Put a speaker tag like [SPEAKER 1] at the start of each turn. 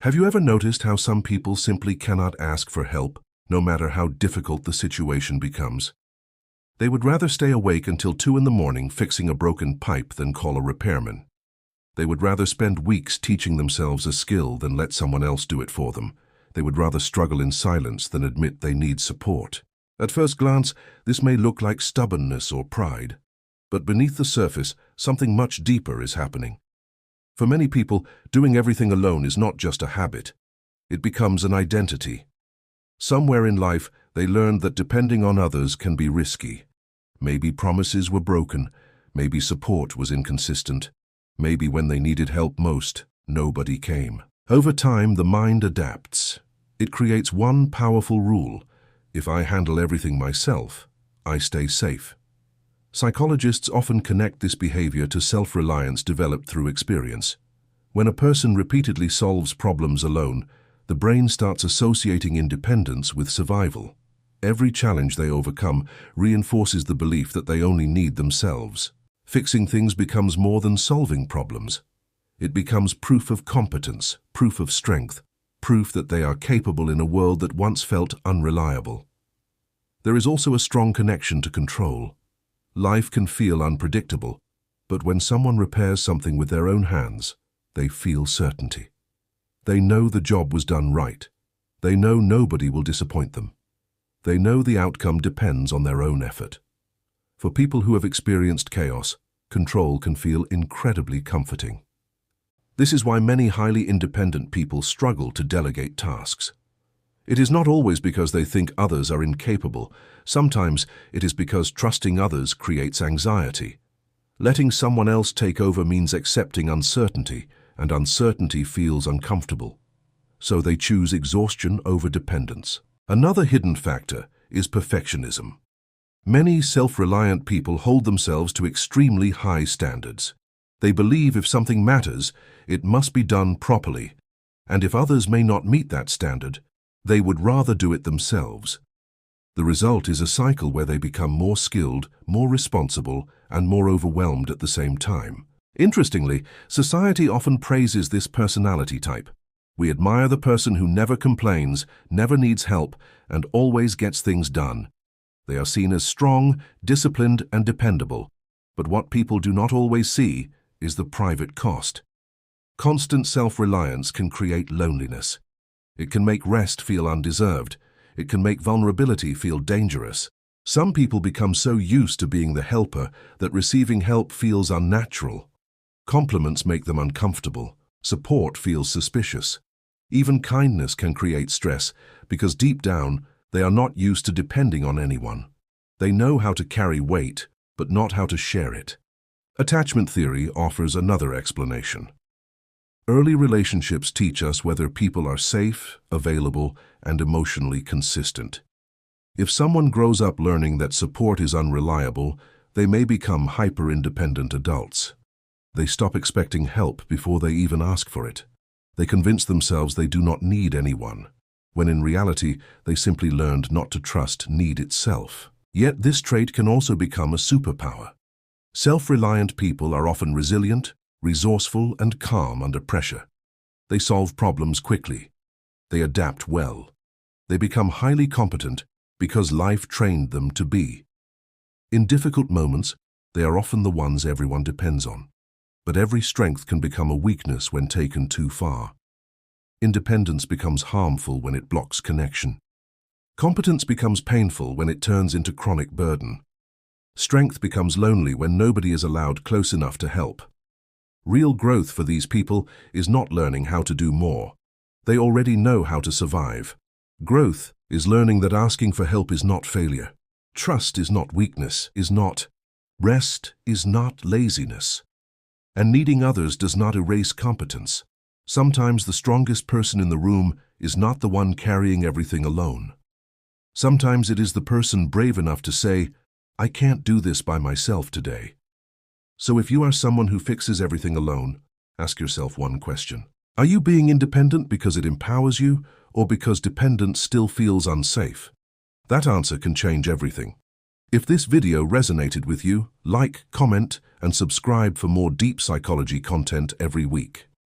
[SPEAKER 1] Have you ever noticed how some people simply cannot ask for help, no matter how difficult the situation becomes? They would rather stay awake until 2 in the morning fixing a broken pipe than call a repairman. They would rather spend weeks teaching themselves a skill than let someone else do it for them. They would rather struggle in silence than admit they need support. At first glance, this may look like stubbornness or pride, but beneath the surface, something much deeper is happening. For many people, doing everything alone is not just a habit. It becomes an identity. Somewhere in life, they learned that depending on others can be risky. Maybe promises were broken, maybe support was inconsistent, maybe when they needed help most, nobody came. Over time, the mind adapts. It creates one powerful rule: if I handle everything myself, I stay safe. Psychologists often connect this behavior to self-reliance developed through experience. When a person repeatedly solves problems alone, the brain starts associating independence with survival. Every challenge they overcome reinforces the belief that they only need themselves. Fixing things becomes more than solving problems. It becomes proof of competence, proof of strength, proof that they are capable in a world that once felt unreliable. There is also a strong connection to control. Life can feel unpredictable, but when someone repairs something with their own hands, they feel certainty. They know the job was done right. They know nobody will disappoint them. They know the outcome depends on their own effort. For people who have experienced chaos, control can feel incredibly comforting. This is why many highly independent people struggle to delegate tasks. It is not always because they think others are incapable. Sometimes it is because trusting others creates anxiety. Letting someone else take over means accepting uncertainty, and uncertainty feels uncomfortable. So they choose exhaustion over dependence. Another hidden factor is perfectionism. Many self-reliant people hold themselves to extremely high standards. They believe if something matters, it must be done properly, and if others may not meet that standard, they would rather do it themselves. The result is a cycle where they become more skilled, more responsible, and more overwhelmed at the same time. Interestingly, society often praises this personality type. We admire the person who never complains, never needs help, and always gets things done. They are seen as strong, disciplined, and dependable. But what people do not always see is the private cost. Constant self-reliance can create loneliness. It can make rest feel undeserved. It can make vulnerability feel dangerous. Some people become so used to being the helper that receiving help feels unnatural. Compliments make them uncomfortable. Support feels suspicious. Even kindness can create stress because deep down, they are not used to depending on anyone. They know how to carry weight, but not how to share it. Attachment theory offers another explanation. Early relationships teach us whether people are safe, available, and emotionally consistent. If someone grows up learning that support is unreliable, they may become hyper-independent adults. They stop expecting help before they even ask for it. They convince themselves they do not need anyone, when in reality, they simply learned not to trust need itself. Yet this trait can also become a superpower. Self-reliant people are often resilient, resourceful, and calm under pressure. They solve problems quickly. They adapt well. They become highly competent because life trained them to be. In difficult moments, they are often the ones everyone depends on. But every strength can become a weakness when taken too far. Independence becomes harmful when it blocks connection. Competence becomes painful when it turns into chronic burden. Strength becomes lonely when nobody is allowed close enough to help. Real growth for these people is not learning how to do more. They already know how to survive. Growth is learning that asking for help is not failure. Trust is not weakness, is not. Rest is not laziness. And needing others does not erase competence. Sometimes the strongest person in the room is not the one carrying everything alone. Sometimes it is the person brave enough to say, "I can't do this by myself today." So if you are someone who fixes everything alone, ask yourself one question. Are you being independent because it empowers you, or because dependence still feels unsafe? That answer can change everything. If this video resonated with you, like, comment, and subscribe for more deep psychology content every week.